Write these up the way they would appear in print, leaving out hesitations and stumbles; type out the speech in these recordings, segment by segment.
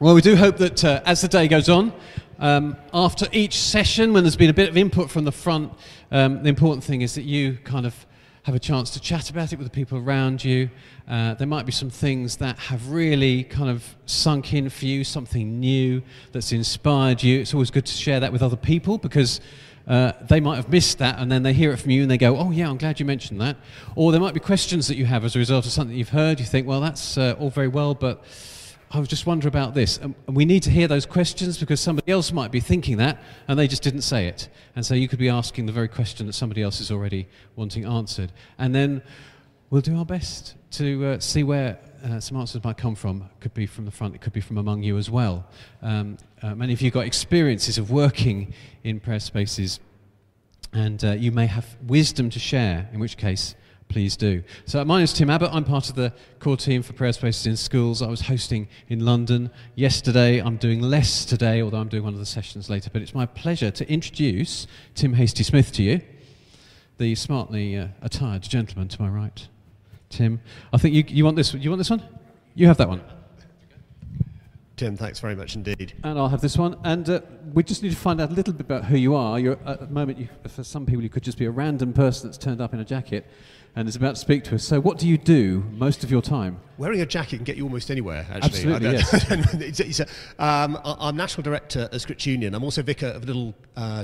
Well, we do hope that as the day goes on, after each session, when there's been a bit of input from the front, the important thing is that you kind of have a chance to chat about it with the people around you. There might be some things that have really kind of sunk in for you, something new that's inspired you. It's always good to share that with other people, because they might have missed that, and then they hear it from you and they go, oh yeah, I'm glad you mentioned that. Or there might be questions that you have as a result of something you've heard. You think, well, that's all very well, but I was just wondering about this. And we need to hear those questions, because somebody else might be thinking that and they just didn't say it. And so you could be asking the very question that somebody else is already wanting answered. And then we'll do our best to see where some answers might come from. It could be from the front, it could be from among you as well. Many of you got experiences of working in prayer spaces, and you may have wisdom to share, in which case please do. So my name is Tim Abbott. I'm part of the core team for prayer spaces in schools. I was hosting in London yesterday. I'm doing less today, although I'm doing one of the sessions later. But it's my pleasure to introduce Tim Hastie-Smith to you, the smartly attired gentleman to my right. Tim, I think you want this. You want this one? You have that one. Tim, thanks very much indeed. And I'll have this one. And we just need to find out a little bit about who you are. At the moment, for some people, you could just be a random person that's turned up in a jacket and is about to speak to us. So what do you do most of your time? Wearing a jacket can get you almost anywhere, actually. Absolutely, yes. I'm National Director at Scripture Union. I'm also vicar of a little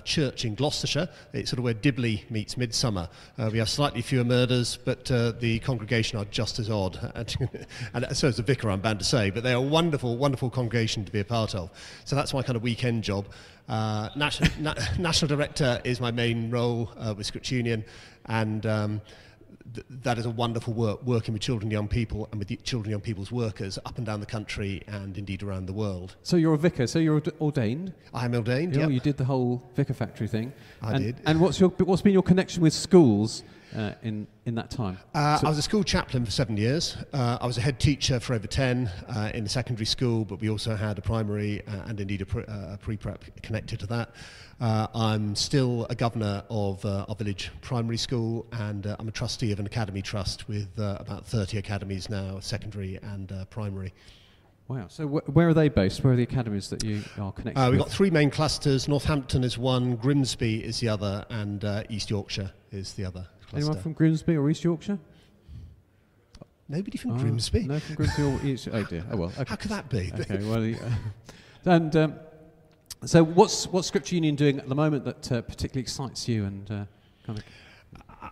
church in Gloucestershire. It's sort of where Dibley meets Midsummer. We have slightly fewer murders, but the congregation are just as odd. And so as a vicar, I'm bound to say, but they're a wonderful, wonderful congregation to be a part of. So that's my kind of weekend job. National Director is my main role with Scripture Union, and that is a wonderful work, working with children and young people and with the children and young people's workers up and down the country and indeed around the world. So you're a vicar, so you're ordained? I'm ordained, yeah. You did the whole vicar factory thing. I did. And what's been your connection with schools in that time? I was a school chaplain for 7 years. I was a head teacher for over 10 in a secondary school, but we also had a primary and indeed a pre-prep connected to that. I'm still a governor of our village primary school, and I'm a trustee of an academy trust with about 30 academies now, secondary and primary. Wow. So where are they based? Where are the academies that you are connected with? We've got 3 main clusters. Northampton is one, Grimsby is the other, and East Yorkshire is the other cluster. Anyone from Grimsby or East Yorkshire? Nobody from Grimsby? No, from Grimsby or East... Oh dear. Oh well. Okay. How could that be? Okay, well... So what's Scripture Union doing at the moment that particularly excites you and kind of...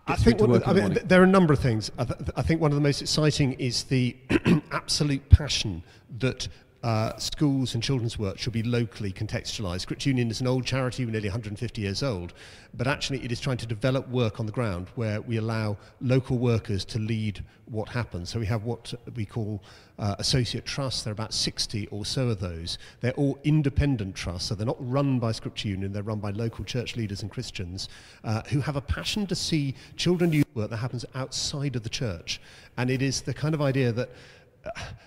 I think there are a number of things. I think one of the most exciting is the absolute passion that schools and children's work should be locally contextualised. Scripture Union is an old charity, we're nearly 150 years old, but actually it is trying to develop work on the ground where we allow local workers to lead what happens. So we have what we call associate trusts. There are about 60 or so of those. They're all independent trusts, so they're not run by Scripture Union, they're run by local church leaders and Christians who have a passion to see children and youth work that happens outside of the church. And it is the kind of idea that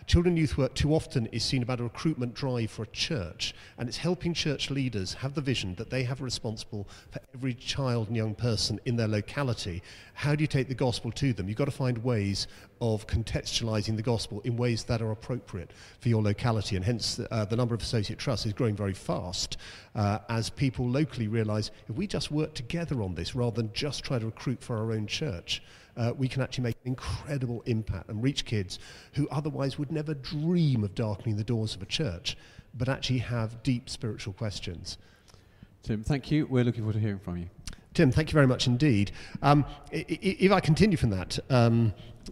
children and youth work too often is seen about a recruitment drive for a church, and it's helping church leaders have the vision that they have responsible for every child and young person in their locality. How do you take the gospel to them? You've got to find ways of contextualising the gospel in ways that are appropriate for your locality, and hence the number of associate trusts is growing very fast as people locally realise if we just work together on this rather than just try to recruit for our own church, we can actually make an incredible impact and reach kids who otherwise would never dream of darkening the doors of a church, but actually have deep spiritual questions. Tim, thank you. We're looking forward to hearing from you. Tim, thank you very much indeed. If I continue from that,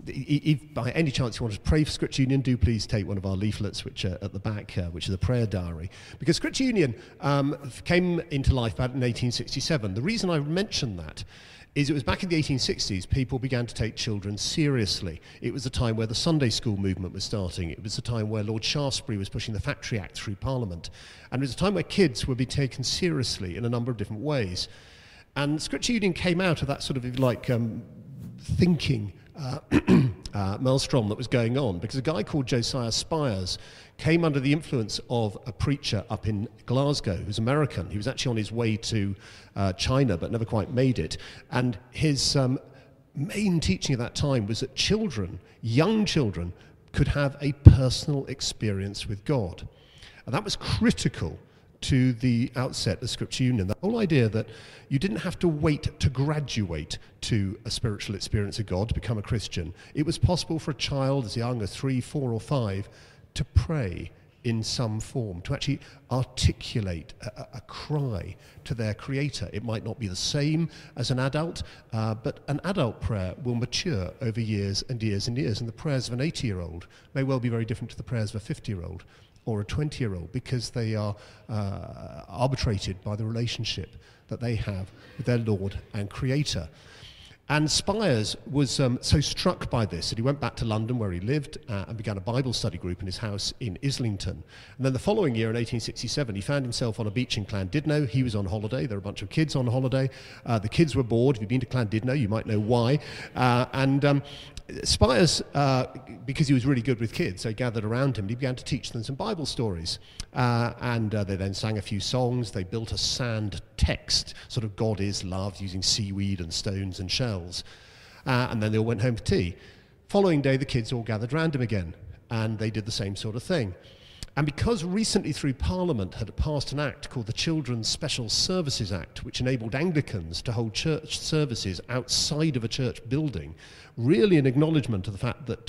if by any chance you want to pray for Scripture Union, do please take one of our leaflets, which are at the back, which is a prayer diary. Because Scripture Union came into life about in 1867. The reason I mention that is it was back in the 1860s people began to take children seriously. It was a time where the Sunday school movement was starting. It was a time where Lord Shaftesbury was pushing the Factory Act through Parliament. And it was a time where kids would be taken seriously in a number of different ways. And Scripture Union came out of that sort of like thinking maelstrom that was going on, because a guy called Josiah Spires came under the influence of a preacher up in Glasgow who's American. He was actually on his way to China but never quite made it, and his main teaching at that time was that children, young children, could have a personal experience with God. And that was critical to the outset of Scripture Union. The whole idea that you didn't have to wait to graduate to a spiritual experience of God to become a Christian. It was possible for a child as young as 3, 4 or 5 to pray in some form, to actually articulate a cry to their Creator. It might not be the same as an adult, but an adult prayer will mature over years and years and years, and the prayers of an 80-year-old may well be very different to the prayers of a 50-year-old or a 20-year-old, because they are arbitrated by the relationship that they have with their Lord and Creator. And Spires was so struck by this that he went back to London where he lived and began a Bible study group in his house in Islington. And then the following year in 1867 he found himself on a beach in Llandudno. He was on holiday. There were a bunch of kids on holiday. The kids were bored. If you've been to Llandudno you might know why. Spires, because he was really good with kids, they gathered around him and he began to teach them some Bible stories. They then sang a few songs. They built a sand text, sort of God is love, using seaweed and stones and shells. And then they all went home for tea. Following day, the kids all gathered around him again, and they did the same sort of thing. And because recently through Parliament had passed an act called the Children's Special Services Act, which enabled Anglicans to hold church services outside of a church building, really an acknowledgement of the fact that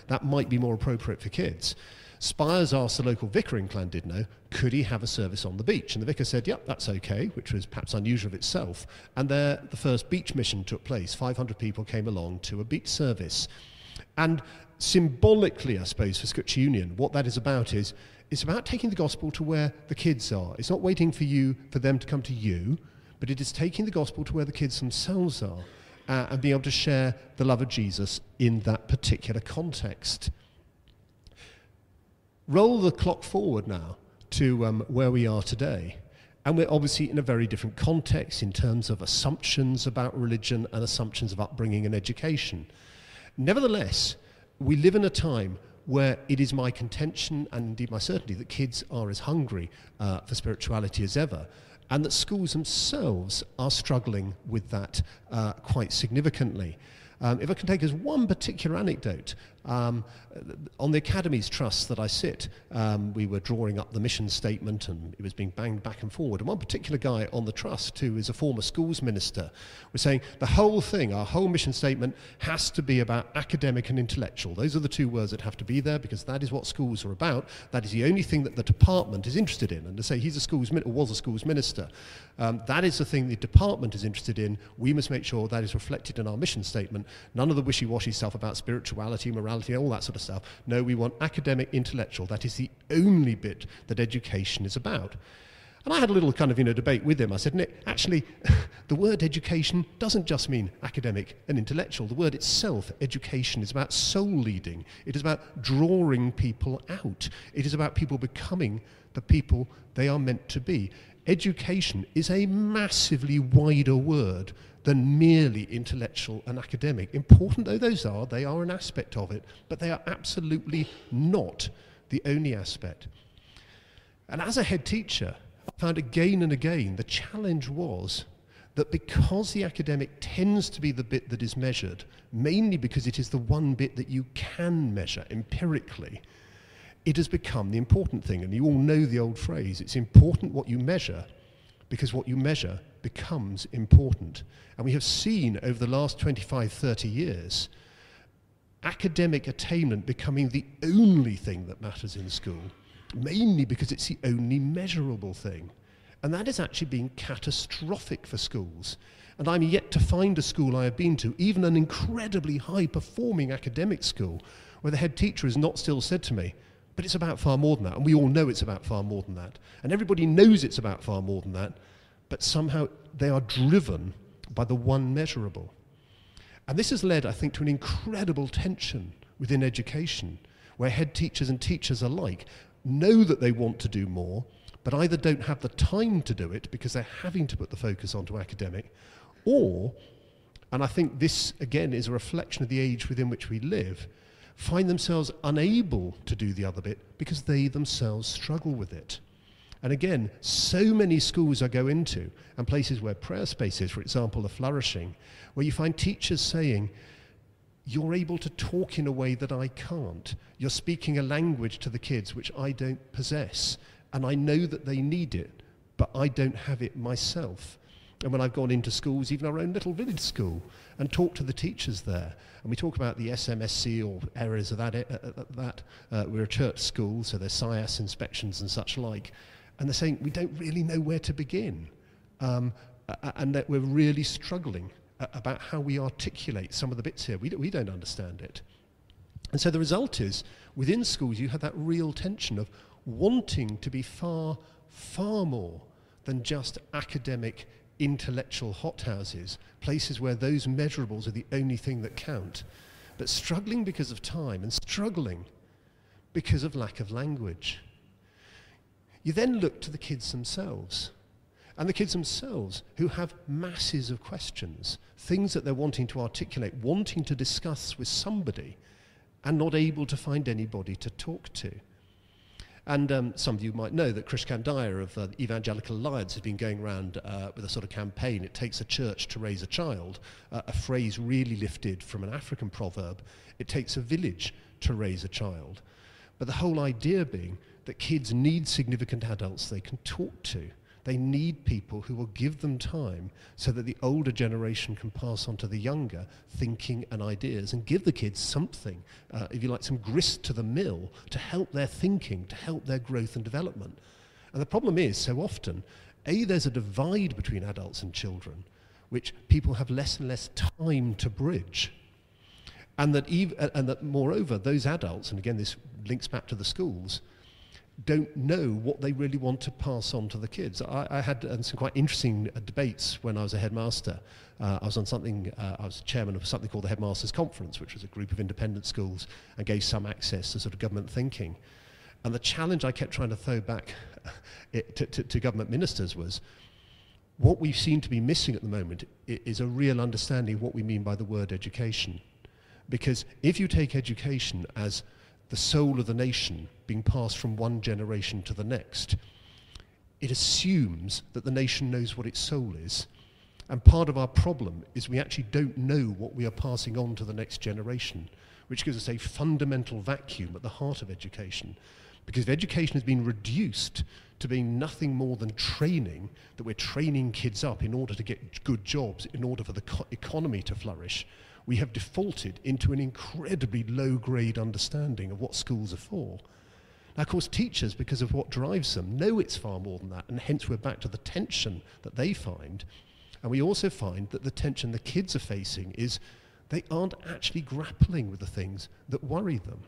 that might be more appropriate for kids, Spires asked the local vicar in Llandudno, could he have a service on the beach? And the vicar said, yep, that's okay, which was perhaps unusual of itself. And there the first beach mission took place. 500 people came along to a beach service. And symbolically, I suppose, for Scripture Union, what that is about is it's about taking the gospel to where the kids are. It's not waiting for them to come to you, but it is taking the gospel to where the kids themselves are and being able to share the love of Jesus in that particular context. Roll the clock forward now to where we are today. And we're obviously in a very different context in terms of assumptions about religion and assumptions of upbringing and education. Nevertheless, we live in a time where it is my contention and indeed my certainty that kids are as hungry for spirituality as ever, and that schools themselves are struggling with that quite significantly. If I can take as one particular anecdote, on the Academy's trust that I sit, we were drawing up the mission statement and it was being banged back and forward. And one particular guy on the trust, who is a former schools minister, was saying the whole thing, our whole mission statement, has to be about academic and intellectual. Those are the two words that have to be there because that is what schools are about. That is the only thing that the department is interested in. And to say he's a schools was a schools minister, that is the thing the department is interested in. We must make sure that is reflected in our mission statement. None of the wishy-washy stuff about spirituality, morality, all that sort of stuff. No, we want academic, intellectual. That is the only bit that education is about. And I had a little kind of debate with him. I said, Nick, actually, the word education doesn't just mean academic and intellectual. The word itself, education, is about soul leading. It is about drawing people out. It is about people becoming the people they are meant to be. Education is a massively wider word than merely intellectual and academic. Important though those are, they are an aspect of it, but they are absolutely not the only aspect. And as a head teacher, I found again and again the challenge was that because the academic tends to be the bit that is measured, mainly because it is the one bit that you can measure empirically, it has become the important thing. And you all know the old phrase, it's important what you measure, because what you measure becomes important. And we have seen over the last 25, 30 years, academic attainment becoming the only thing that matters in school, mainly because it's the only measurable thing. And that is actually being catastrophic for schools. And I'm yet to find a school I have been to, even an incredibly high-performing academic school, where the head teacher has not still said to me, but it's about far more than that. And we all know it's about far more than that. And everybody knows it's about far more than that. But somehow they are driven by the one measurable. And this has led, I think, to an incredible tension within education, where head teachers and teachers alike know that they want to do more, but either don't have the time to do it because they're having to put the focus onto academic, or, and I think this, again, is a reflection of the age within which we live, find themselves unable to do the other bit because they themselves struggle with it. And again, so many schools I go into, and places where prayer spaces, for example, are flourishing, where you find teachers saying, you're able to talk in a way that I can't. You're speaking a language to the kids which I don't possess. and I know that they need it, but I don't have it myself. And when I've gone into schools, even our own little village school, and talked to the teachers there, and we talk about the SMSC or areas of that, we're a church school, so there's SIAS inspections and such like, and they're saying we don't really know where to begin, and that we're really struggling about how we articulate some of the bits here. We don't understand it. And so the result is, within schools, you have that real tension of wanting to be far, far more than just academic, intellectual hothouses, places where those measurables are the only thing that count, but struggling because of time and struggling because of lack of language. You then look to the kids themselves, and the kids themselves who have masses of questions, things that they're wanting to articulate, wanting to discuss with somebody, and not able to find anybody to talk to. And some of you might know that Krish Kandiah of the Evangelical Alliance has been going around with a sort of campaign, it takes a church to raise a child, a phrase really lifted from an African proverb, it takes a village to raise a child. But the whole idea being that kids need significant adults they can talk to. They need people who will give them time so that the older generation can pass on to the younger thinking and ideas and give the kids something, if you like, some grist to the mill to help their thinking, to help their growth and development. And the problem is, so often, there's a divide between adults and children, which people have less and less time to bridge. And that moreover, those adults, and again this links back to the schools, don't know what they really want to pass on to the kids. I had some quite interesting debates when I was a headmaster. I was chairman of something called the Headmasters' Conference, which was a group of independent schools and gave some access to sort of government thinking. And the challenge I kept trying to throw back to government ministers was, what we seem to be missing at the moment is a real understanding of what we mean by the word education. Because if you take education as the soul of the nation being passed from one generation to the next, it assumes that the nation knows what its soul is. And part of our problem is we actually don't know what we are passing on to the next generation, which gives us a fundamental vacuum at the heart of education. Because if education has been reduced to being nothing more than training, that we're training kids up in order to get good jobs, in order for the economy to flourish, we have defaulted into an incredibly low-grade understanding of what schools are for. Now, of course, teachers, because of what drives them, know it's far more than that, and hence we're back to the tension that they find. And we also find that the tension the kids are facing is they aren't actually grappling with the things that worry them.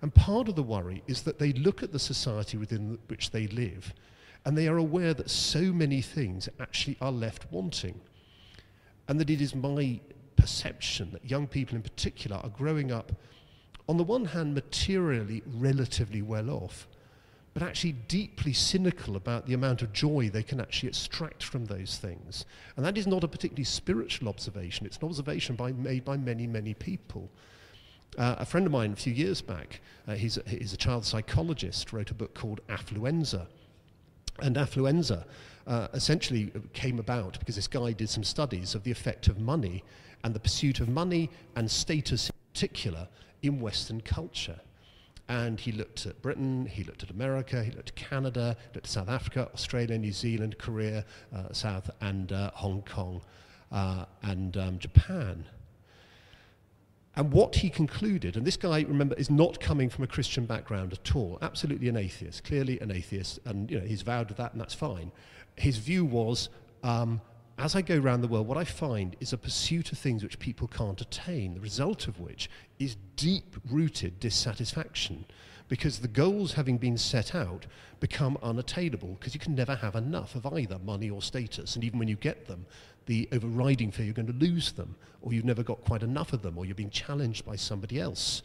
And part of the worry is that they look at the society within which they live, and they are aware that so many things actually are left wanting. And that it is my perception that young people in particular are growing up, on the one hand, materially relatively well off, but actually deeply cynical about the amount of joy they can actually extract from those things. And that is not a particularly spiritual observation. It's an observation made by many, many people. A friend of mine a few years back, he's a child psychologist, wrote a book called Affluenza. And Affluenza essentially came about because this guy did some studies of the effect of money and the pursuit of money and status in particular in Western culture. And he looked at Britain, he looked at America, he looked at Canada, he looked at South Africa, Australia, New Zealand, Korea, South and Hong Kong and Japan. And what he concluded, and this guy, remember, is not coming from a Christian background at all, absolutely an atheist, clearly an atheist, and he's vowed to that, and that's fine. His view was, as I go around the world, what I find is a pursuit of things which people can't attain, the result of which is deep-rooted dissatisfaction, because the goals having been set out become unattainable, because you can never have enough of either money or status, and even when you get them, the overriding fear you're going to lose them, or you've never got quite enough of them, or you're being challenged by somebody else.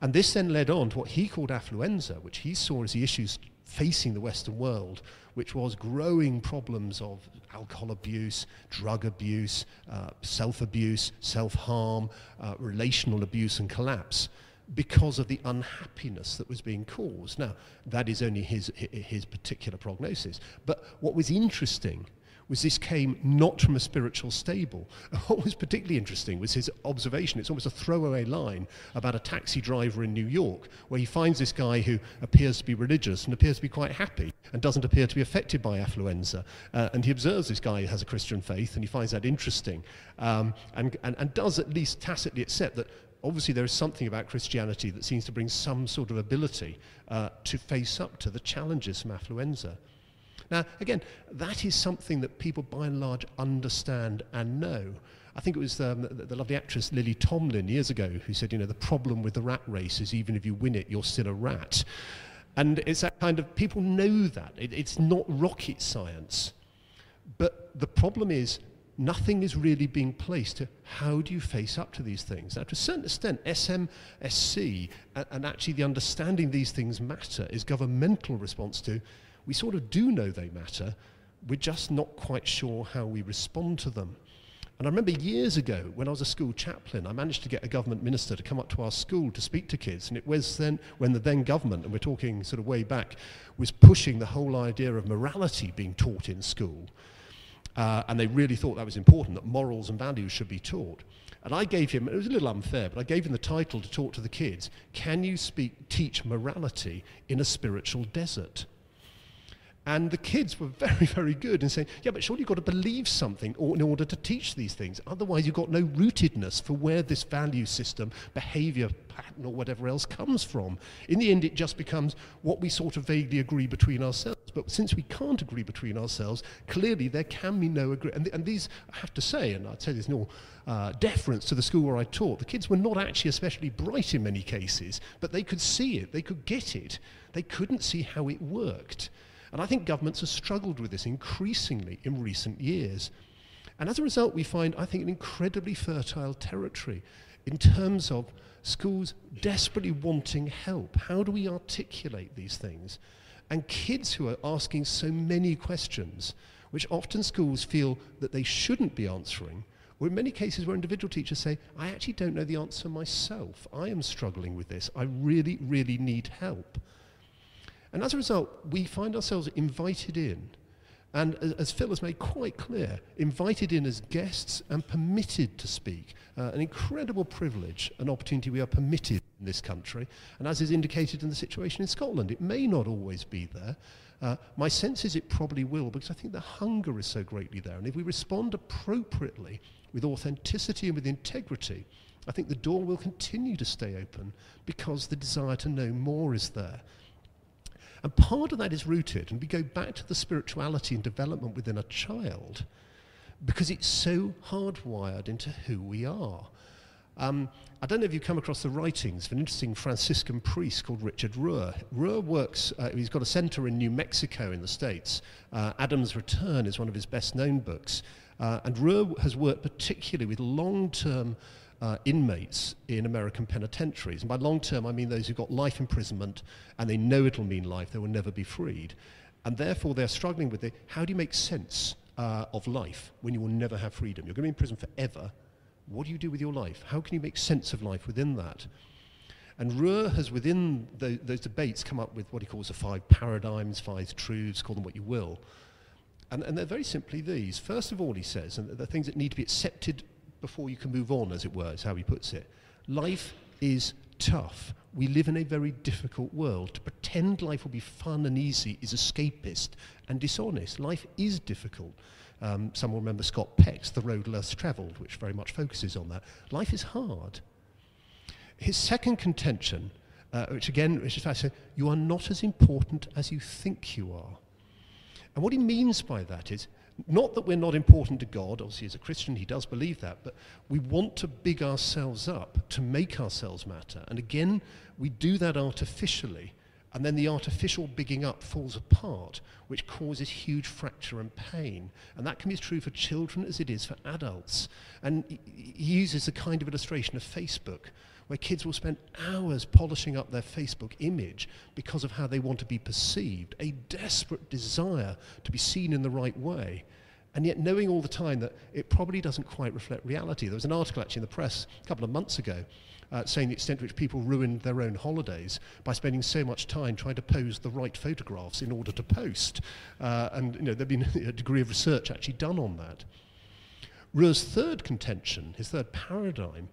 And this then led on to what he called affluenza, which he saw as the issues facing the Western world, which was growing problems of alcohol abuse, drug abuse, self-abuse, self-harm, relational abuse and collapse, because of the unhappiness that was being caused. Now, that is only his particular prognosis. But what was interesting was this came not from a spiritual stable. What was particularly interesting was his observation. It's almost a throwaway line about a taxi driver in New York, where he finds this guy who appears to be religious and appears to be quite happy and doesn't appear to be affected by affluenza. And he observes this guy who has a Christian faith, and he finds that interesting, and does at least tacitly accept that obviously there is something about Christianity that seems to bring some sort of ability to face up to the challenges from affluenza. Now, again, that is something that people by and large understand and know. I think it was the lovely actress Lily Tomlin years ago who said, the problem with the rat race is even if you win it, you're still a rat. And it's that kind of, people know that. It's not rocket science. But the problem is, nothing is really being placed to how do you face up to these things. Now, to a certain extent, SMSC and actually the understanding these things matter is governmental response to, we sort of do know they matter, we're just not quite sure how we respond to them. And I remember years ago, when I was a school chaplain, I managed to get a government minister to come up to our school to speak to kids, and it was then when the then government, and we're talking sort of way back, was pushing the whole idea of morality being taught in school. And they really thought that was important, that morals and values should be taught. And I gave him, it was a little unfair, but I gave him the title to talk to the kids, Can You teach morality in a spiritual desert? And the kids were very, very good in saying, yeah, but surely you've got to believe something in order to teach these things. Otherwise, you've got no rootedness for where this value system, behavior pattern, or whatever else comes from. In the end, it just becomes what we sort of vaguely agree between ourselves. But since we can't agree between ourselves, clearly there can be no agreement. And these, I have to say, and I'd say there's no deference to the school where I taught, the kids were not actually especially bright in many cases, but they could see it, they could get it. They couldn't see how it worked. And I think governments have struggled with this increasingly in recent years. And as a result, we find, I think, an incredibly fertile territory in terms of schools desperately wanting help. How do we articulate these things? And kids who are asking so many questions, which often schools feel that they shouldn't be answering, or in many cases where individual teachers say, I actually don't know the answer myself. I am struggling with this. I really, really need help. And as a result, we find ourselves invited in, and as Phil has made quite clear, invited in as guests and permitted to speak. An incredible privilege, an opportunity we are permitted in this country, and as is indicated in the situation in Scotland, it may not always be there. My sense is it probably will, because I think the hunger is so greatly there, and if we respond appropriately with authenticity and with integrity, I think the door will continue to stay open because the desire to know more is there. And part of that is rooted, and we go back to the spirituality and development within a child, because it's so hardwired into who we are. I don't know if you've come across the writings of an interesting Franciscan priest called Richard Rohr. Rohr works, he's got a center in New Mexico in the States. Adam's Return is one of his best-known books. And Rohr has worked particularly with long-term inmates in American penitentiaries. And by long term, I mean those who've got life imprisonment and they know it'll mean life, they will never be freed. And therefore, they're struggling with how do you make sense of life when you will never have freedom? You're going to be in prison forever. What do you do with your life? How can you make sense of life within that? And Rohr has, within those debates, come up with what he calls the 5 paradigms, 5 truths, call them what you will. And they're very simply these. First of all, he says, and the things that need to be accepted before you can move on, as it were, is how he puts it. Life is tough. We live in a very difficult world. To pretend life will be fun and easy is escapist and dishonest. Life is difficult. Some will remember Scott Peck's The Road Less Travelled, which very much focuses on that. Life is hard. His second contention, which is fascinating, you are not as important as you think you are. And what he means by that is, not that we're not important to God, obviously as a Christian he does believe that, but we want to big ourselves up to make ourselves matter. And again, we do that artificially, and then the artificial bigging up falls apart, which causes huge fracture and pain. And that can be as true for children as it is for adults. And he uses a kind of illustration of Facebook, where kids will spend hours polishing up their Facebook image because of how they want to be perceived, a desperate desire to be seen in the right way. and yet knowing all the time that it probably doesn't quite reflect reality. There was an article actually in the press a couple of months ago saying the extent to which people ruined their own holidays by spending so much time trying to pose the right photographs in order to post. And there'd been a degree of research actually done on that. Ruhr's third contention, his third paradigm,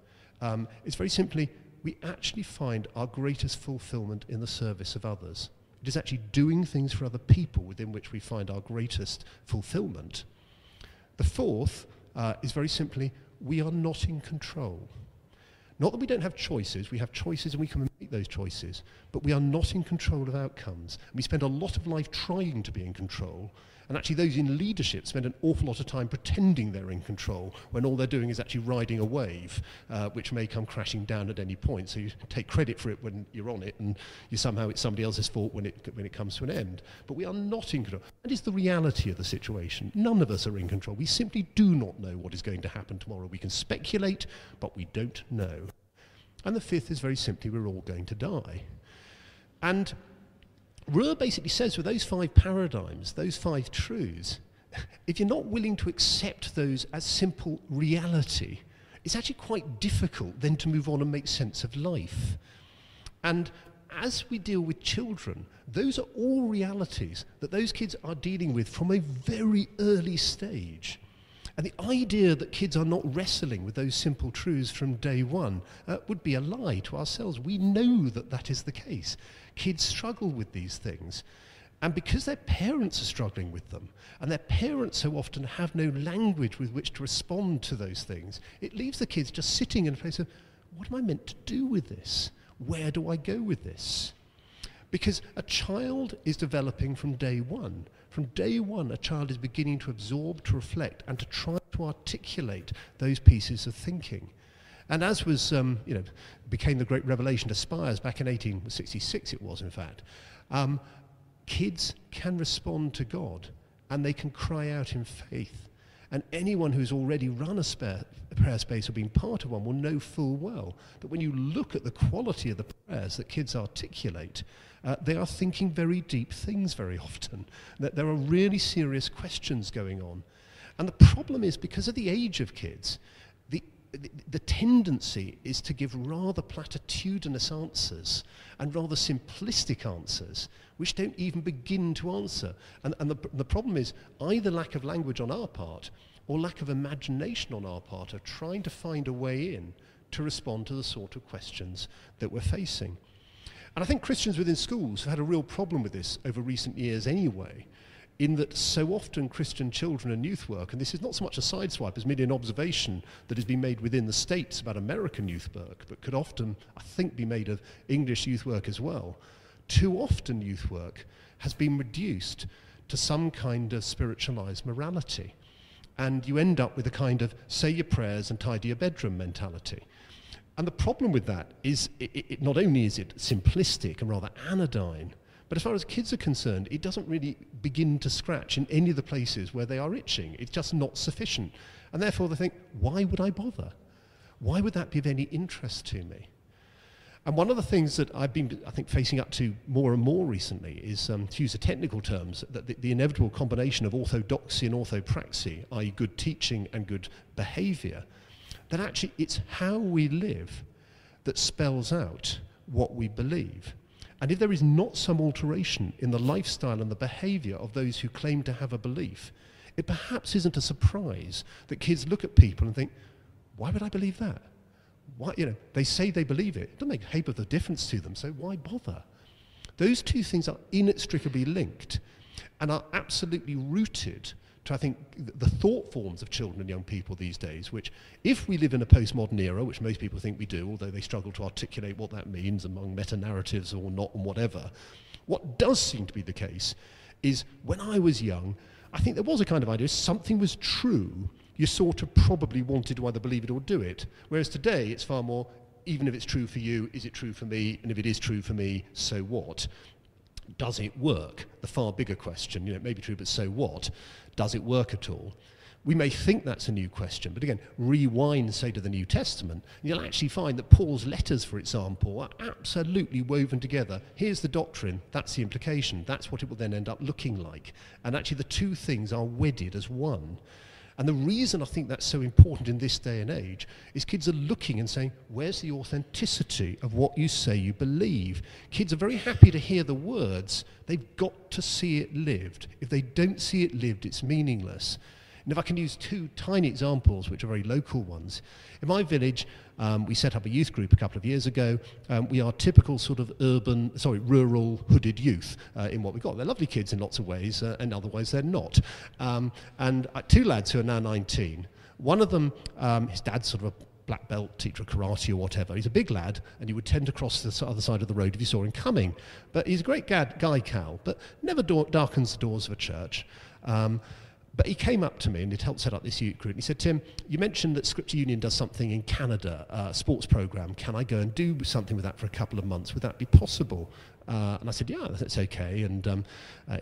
is very simply, we actually find our greatest fulfillment in the service of others. It is actually doing things for other people within which we find our greatest fulfillment. The fourth is very simply, we are not in control. Not that we don't have choices, we have choices and we can make those choices, but we are not in control of outcomes. And we spend a lot of life trying to be in control, and actually those in leadership spend an awful lot of time pretending they're in control when all they're doing is actually riding a wave, which may come crashing down at any point. So you take credit for it when you're on it, and somehow it's somebody else's fault when it comes to an end. But we are not in control. That is the reality of the situation. None of us are in control. We simply do not know what is going to happen tomorrow. We can speculate, but we don't know. And the fifth is very simply, we're all going to die. And Ruhr basically says with those 5 paradigms, those 5 truths, if you're not willing to accept those as simple reality, it's actually quite difficult then to move on and make sense of life. And as we deal with children, those are all realities that those kids are dealing with from a very early stage. And the idea that kids are not wrestling with those simple truths from day one would be a lie to ourselves. We know that that is the case. Kids struggle with these things. And because their parents are struggling with them, and their parents so often have no language with which to respond to those things, it leaves the kids just sitting in a place of, what am I meant to do with this? Where do I go with this? Because a child is developing from day one. From day one, a child is beginning to absorb, to reflect, and to try to articulate those pieces of thinking. And as was, became the great revelation to Spires back in 1866, it was in fact, kids can respond to God, and they can cry out in faith. And anyone who's already run a prayer space or been part of one will know full well that when you look at the quality of the prayers that kids articulate, they are thinking very deep things very often, that there are really serious questions going on. And the problem is, because of the age of kids, the tendency is to give rather platitudinous answers and rather simplistic answers, which don't even begin to answer. And the problem is either lack of language on our part or lack of imagination on our part of trying to find a way in to respond to the sort of questions that we're facing. And I think Christians within schools have had a real problem with this over recent years anyway, in that so often Christian children and youth work, and this is not so much a sideswipe as merely an observation that has been made within the States about American youth work, but could often, I think, be made of English youth work as well. Too often youth work has been reduced to some kind of spiritualized morality. And you end up with a kind of say your prayers and tidy your bedroom mentality. And the problem with that is, it not only is it simplistic and rather anodyne, but as far as kids are concerned, it doesn't really begin to scratch in any of the places where they are itching. It's just not sufficient. And therefore they think, why would I bother? Why would that be of any interest to me? And one of the things that I've been, I think, facing up to more and more recently is, to use the technical terms, that the inevitable combination of orthodoxy and orthopraxy, i.e. good teaching and good behaviour, that actually it's how we live that spells out what we believe. And if there is not some alteration in the lifestyle and the behaviour of those who claim to have a belief, it perhaps isn't a surprise that kids look at people and think, why would I believe that? Why, they say they believe it. It doesn't make a heap of the difference to them, so why bother? Those two things are inextricably linked and are absolutely rooted to, I think, the thought forms of children and young people these days, which, if we live in a postmodern era, which most people think we do, although they struggle to articulate what that means among meta-narratives or not and whatever, what does seem to be the case is, when I was young, I think there was a kind of idea, if something was true, you sort of probably wanted to either believe it or do it. Whereas today, it's far more, even if it's true for you, is it true for me? And if it is true for me, so what? Does it work? The far bigger question, it may be true, but so what? Does it work at all? We may think that's a new question, but again, rewind, say, to the New Testament, and you'll actually find that Paul's letters, for example, are absolutely woven together. Here's the doctrine, that's the implication, that's what it will then end up looking like. And actually the two things are wedded as one. And the reason I think that's so important in this day and age is kids are looking and saying, where's the authenticity of what you say you believe? Kids are very happy to hear the words. They've got to see it lived. If they don't see it lived, it's meaningless. And if I can use two tiny examples, which are very local ones. In my village, we set up a youth group a couple of years ago. We are typical sort of rural hooded youth in what we've got. They're lovely kids in lots of ways, and otherwise they're not. And two lads who are now 19. One of them, his dad's sort of a black belt teacher of karate or whatever. He's a big lad, and you would tend to cross the other side of the road if you saw him coming. But he's a great guy, Cal, but never darkens the doors of a church. But he came up to me and he'd helped set up this youth group. And he said, Tim, you mentioned that Scripture Union does something in Canada, a sports program. Can I go and do something with that for a couple of months? Would that be possible? And I said, yeah, that's okay. And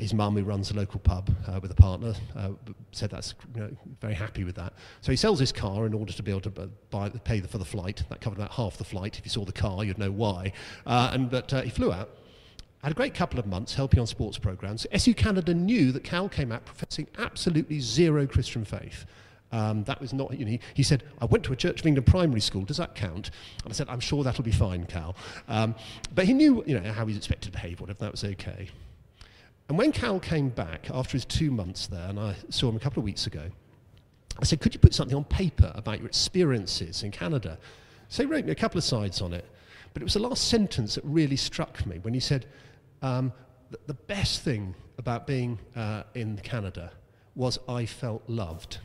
his mum, who runs a local pub with a partner, said that's very happy with that. So he sells his car in order to be able to pay for the flight. That covered about half the flight. If you saw the car, you'd know why. But he flew out. Had a great couple of months helping on sports programs. SU Canada knew that Cal came out professing absolutely zero Christian faith. That was not, he said, I went to a Church of England primary school, does that count? And I said, I'm sure that'll be fine, Cal. But he knew, how he's expected to behave, whatever, that was okay. And when Cal came back after his 2 months there, and I saw him a couple of weeks ago, I said, could you put something on paper about your experiences in Canada? So he wrote me a couple of sides on it. But it was the last sentence that really struck me when he said, the best thing about being in Canada was I felt loved.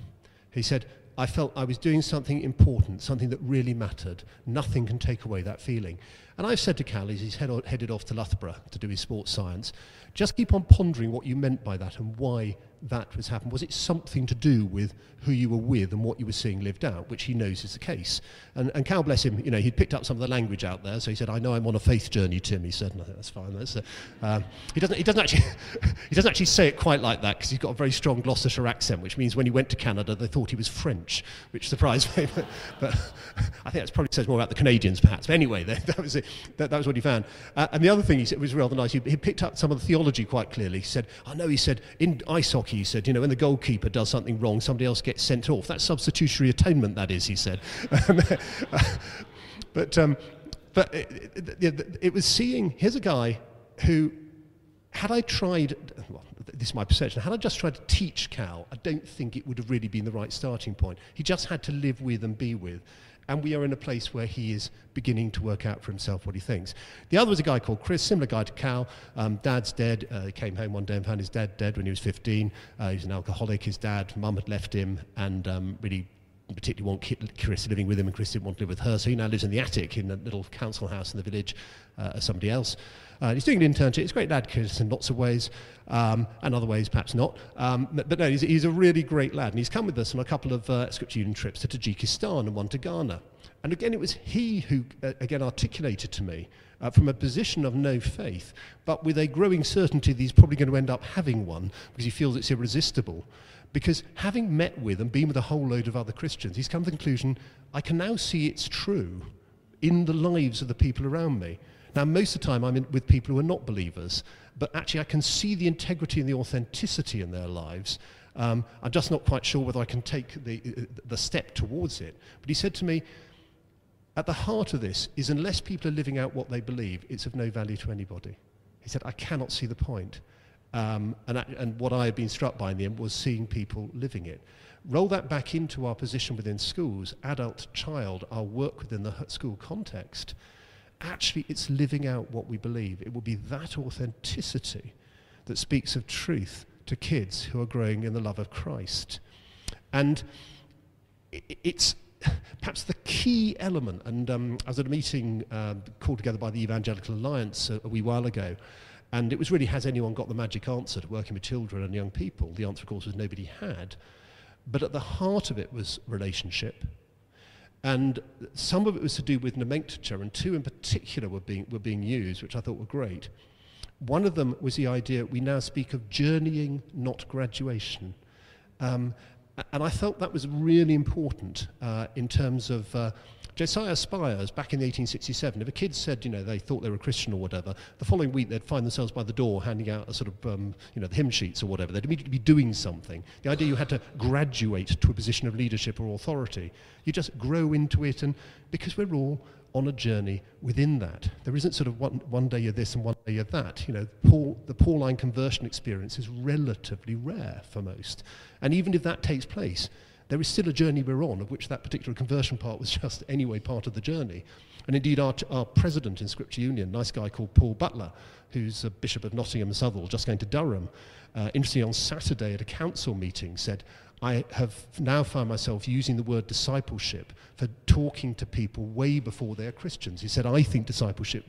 He said, I felt I was doing something important, something that really mattered. Nothing can take away that feeling. And I've said to Cal, as he's headed off to Loughborough to do his sports science, just keep on pondering what you meant by that and why that was happening. Was it something to do with who you were with and what you were seeing lived out, which he knows is the case. And Cal, bless him, he'd picked up some of the language out there, so he said, I know I'm on a faith journey, Tim, he said, and I think that's fine. He doesn't actually say it quite like that, because he's got a very strong Gloucestershire accent, which means when he went to Canada, they thought he was French, which surprised me. But I think that probably says more about the Canadians, perhaps. But anyway, that was it. That was what he found. And the other thing he said was rather nice. He picked up some of the theology quite clearly. He said, he said, in ice hockey, he said, when the goalkeeper does something wrong, somebody else gets sent off. That's substitutionary atonement, that is, he said. But it was seeing, here's a guy who, had I tried, well, this is my perception, had I just tried to teach Cal, I don't think it would have really been the right starting point. He just had to live with and be with. And we are in a place where he is beginning to work out for himself what he thinks. The other was a guy called Chris, similar guy to Cal. Dad's dead. He came home one day and found his dad dead when he was 15. He was an alcoholic. His dad, mum had left him and really particularly want Chris living with him, and Chris didn't want to live with her. So he now lives in the attic in a little council house in the village as somebody else. He's doing an internship. He's a great lad, Chris, in lots of ways, and other ways perhaps not. But no, he's a really great lad. And he's come with us on a couple of Scripture Union trips to Tajikistan and one to Ghana. And again, it was he who, again, articulated to me from a position of no faith, but with a growing certainty that he's probably going to end up having one because he feels it's irresistible. Because having met with and been with a whole load of other Christians, he's come to the conclusion, I can now see it's true in the lives of the people around me. Now, most of the time I'm with people who are not believers, but actually I can see the integrity and the authenticity in their lives. I'm just not quite sure whether I can take the step towards it. But he said to me, at the heart of this is unless people are living out what they believe, it's of no value to anybody. He said, I cannot see the point. And what I had been struck by in the end was seeing people living it. Roll that back into our position within schools, adult, child, our work within the school context. Actually, it's living out what we believe. It will be that authenticity that speaks of truth to kids who are growing in the love of Christ. And it's perhaps the key element, and I was at a meeting called together by the Evangelical Alliance a wee while ago, and it was really, has anyone got the magic answer to working with children and young people? The answer, of course, was nobody had. But at the heart of it was relationship. And some of it was to do with nomenclature, and two in particular were being used, which I thought were great. One of them was the idea we now speak of journeying, not graduation. And I felt that was really important in terms of Josiah Spires back in 1867. If a kid said, they thought they were Christian or whatever, the following week they'd find themselves by the door handing out a sort of, the hymn sheets or whatever. They'd immediately be doing something. The idea you had to graduate to a position of leadership or authority. You just grow into it, and because we're all on a journey within that. There isn't sort of one day you're this and one day you're that. The Pauline conversion experience is relatively rare for most. And even if that takes place, there is still a journey we're on, of which that particular conversion part was just anyway part of the journey. And indeed our president in Scripture Union, nice guy called Paul Butler, who's a Bishop of Nottingham and Southall, just going to Durham, interestingly on Saturday at a council meeting said, I have now found myself using the word discipleship for talking to people way before they're Christians. He said, I think discipleship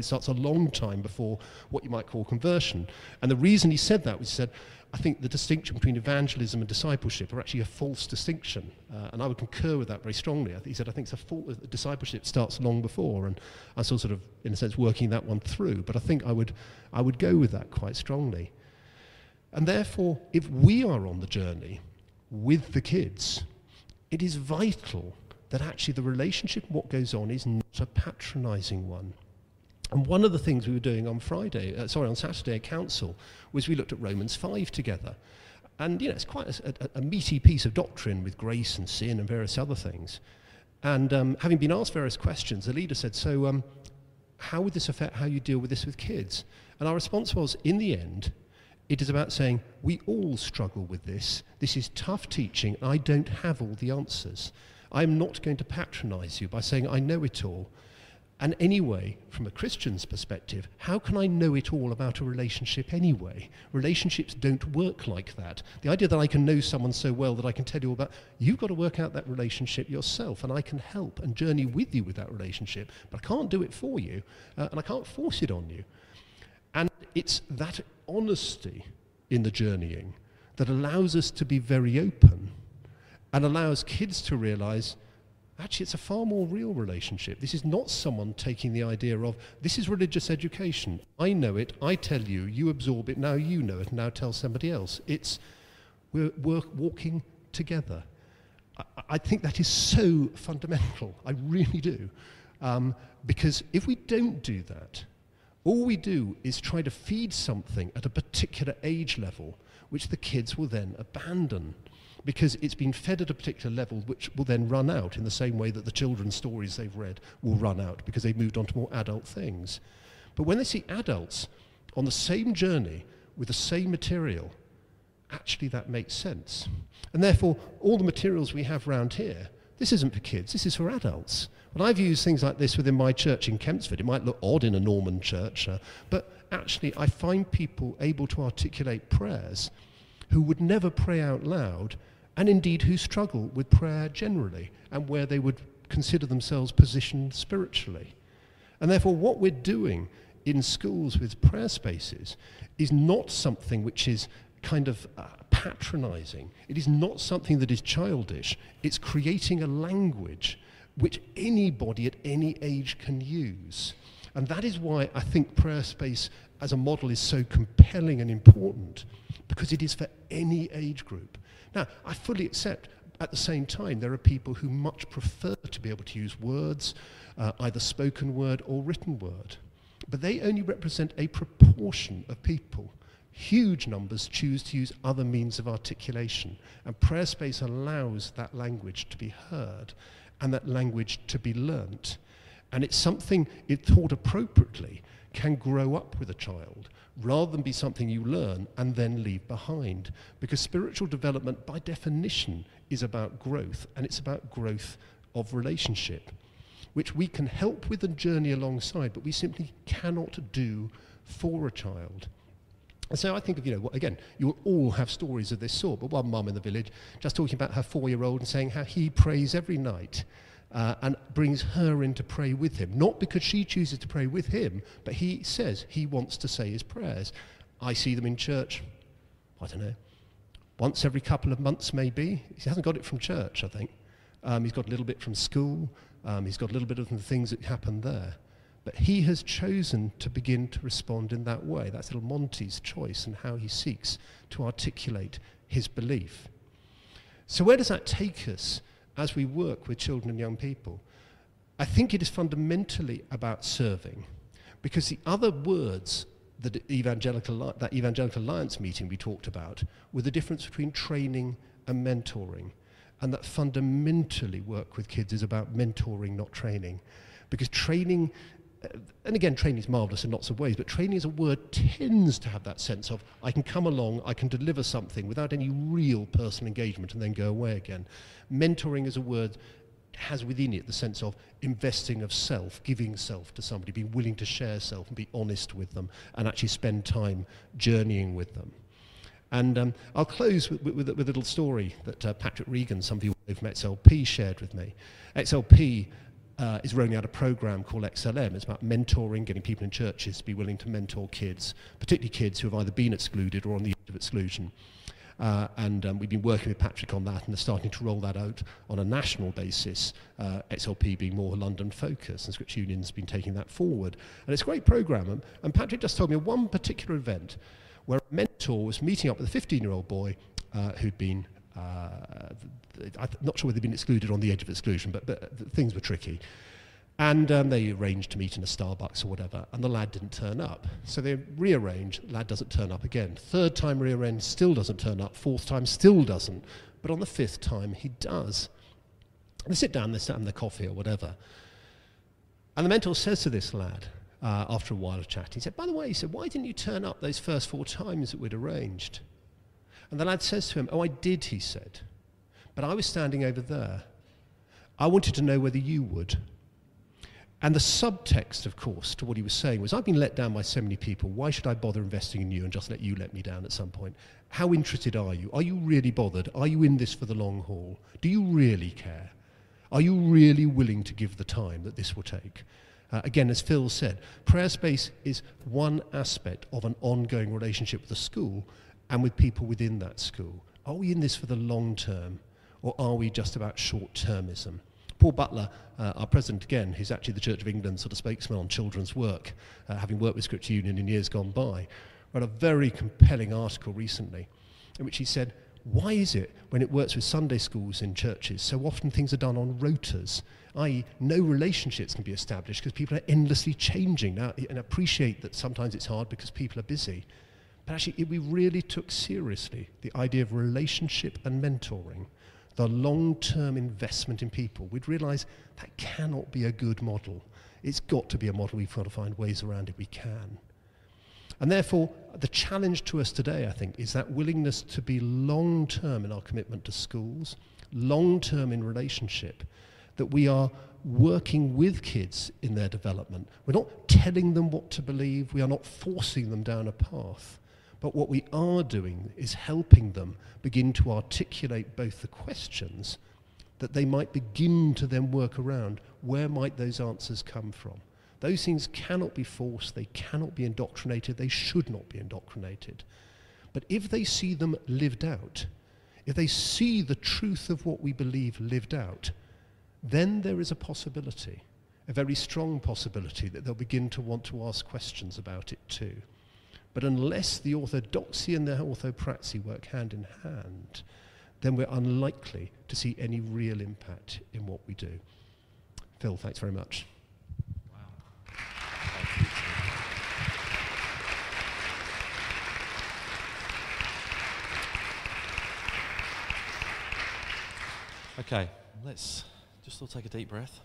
starts a long time before what you might call conversion. And the reason he said that was he said, I think the distinction between evangelism and discipleship are actually a false distinction. And I would concur with that very strongly. He said, I think discipleship starts long before. And I saw sort of, in a sense, working that one through. But I think I would go with that quite strongly. And therefore, if we are on the journey with the kids, it is vital that actually the relationship, what goes on, is not a patronising one. And one of the things we were doing on Saturday at council was we looked at Romans 5 together. And it's quite a meaty piece of doctrine with grace and sin and various other things. And having been asked various questions, the leader said, so how would this affect how you deal with this with kids? And our response was, in the end, it is about saying, we all struggle with this. This is tough teaching. I don't have all the answers. I'm not going to patronise you by saying I know it all. And anyway, from a Christian's perspective, how can I know it all about a relationship anyway? Relationships don't work like that. The idea that I can know someone so well that I can tell you all about, you've got to work out that relationship yourself, and I can help and journey with you with that relationship, but I can't do it for you, and I can't force it on you. And it's that honesty in the journeying that allows us to be very open and allows kids to realise, actually, it's a far more real relationship. This is not someone taking the idea of, this is religious education. I know it, I tell you, you absorb it, now you know it, now tell somebody else. It's, we're walking together. I think that is so fundamental. I really do. Because if we don't do that, all we do is try to feed something at a particular age level, which the kids will then abandon, because it's been fed at a particular level which will then run out in the same way that the children's stories they've read will run out because they've moved on to more adult things. But when they see adults on the same journey with the same material, actually that makes sense. And therefore, all the materials we have around here, this isn't for kids, this is for adults. When I've used things like this within my church in Kempsford, it might look odd in a Norman church, but actually I find people able to articulate prayers who would never pray out loud, and indeed who struggle with prayer generally, and where they would consider themselves positioned spiritually. And therefore what we're doing in schools with prayer spaces is not something which is kind of patronising. It is not something that is childish. It's creating a language which anybody at any age can use. And that is why I think prayer space as a model is so compelling and important, because it is for any age group. Now, I fully accept, at the same time, there are people who much prefer to be able to use words, either spoken word or written word. But they only represent a proportion of people. Huge numbers choose to use other means of articulation, and prayer space allows that language to be heard and that language to be learnt. And it's something, if taught appropriately, can grow up with a child, rather than be something you learn and then leave behind. Because spiritual development, by definition, is about growth, and it's about growth of relationship, which we can help with and journey alongside, but we simply cannot do for a child. And so I think of, again, you'll all have stories of this sort, but one mum in the village just talking about her 4-year-old and saying how he prays every night and brings her in to pray with him. Not because she chooses to pray with him, but he says he wants to say his prayers. I see them in church, I don't know, once every couple of months maybe. He hasn't got it from church, I think. He's got a little bit from school. He's got a little bit of the things that happen there. But he has chosen to begin to respond in that way. That's little Monty's choice and how he seeks to articulate his belief. So where does that take us as we work with children and young people? I think it is fundamentally about serving, because the other words that Evangelical Alliance meeting we talked about were the difference between training and mentoring, and that fundamentally work with kids is about mentoring, not training. Because training, and again, training is marvellous in lots of ways, but training as a word tends to have that sense of, I can come along, I can deliver something without any real personal engagement and then go away again. Mentoring as a word has within it the sense of investing of self, giving self to somebody, being willing to share self and be honest with them and actually spend time journeying with them. And I'll close with a little story that Patrick Regan, some of you from XLP, shared with me. XLP is rolling out a program called XLM. It's about mentoring, getting people in churches to be willing to mentor kids, particularly kids who have either been excluded or on the edge of exclusion. We've been working with Patrick on that and are starting to roll that out on a national basis, XLP being more London focused, and Scripture Union's been taking that forward. And it's a great program. And Patrick just told me of one particular event where a mentor was meeting up with a 15-year-old boy who'd been, I'm not sure whether they'd been excluded or on the edge of exclusion, but things were tricky. And they arranged to meet in a Starbucks or whatever, and the lad didn't turn up. So they rearrange, lad doesn't turn up again. Third time rearranged, still doesn't turn up. Fourth time, still doesn't. But on the fifth time, he does. And they sit down, they start having their coffee or whatever. And the mentor says to this lad, after a while of chatting, he said, by the way, he said, why didn't you turn up those first 4 times that we'd arranged? And the lad says to him, oh, I did, he said. But I was standing over there. I wanted to know whether you would. And the subtext, of course, to what he was saying was, I've been let down by so many people. Why should I bother investing in you and just let you let me down at some point? How interested are you? Are you really bothered? Are you in this for the long haul? Do you really care? Are you really willing to give the time that this will take? Again, as Phil said, prayer space is one aspect of an ongoing relationship with the school and with people within that school. Are we in this for the long term, or are we just about short-termism? Paul Butler, our president again, who's actually the Church of England sort of spokesman on children's work, having worked with Scripture Union in years gone by, wrote a very compelling article recently in which he said, why is it when it works with Sunday schools in churches, so often things are done on rotas, i.e. no relationships can be established because people are endlessly changing. Now, and appreciate that sometimes it's hard because people are busy. But actually, if we really took seriously the idea of relationship and mentoring, the long-term investment in people, we'd realise that cannot be a good model. It's got to be a model we've got to find ways around if we can. And therefore, the challenge to us today, I think, is that willingness to be long-term in our commitment to schools, long-term in relationship, that we are working with kids in their development. We're not telling them what to believe, we are not forcing them down a path. But what we are doing is helping them begin to articulate both the questions that they might begin to then work around. Where might those answers come from? Those things cannot be forced, they cannot be indoctrinated, they should not be indoctrinated. But if they see them lived out, if they see the truth of what we believe lived out, then there is a possibility, a very strong possibility, that they'll begin to want to ask questions about it too. But unless the orthodoxy and the orthopraxy work hand in hand, then we're unlikely to see any real impact in what we do. Phil, thanks very much. Wow. Okay, let's just all take a deep breath.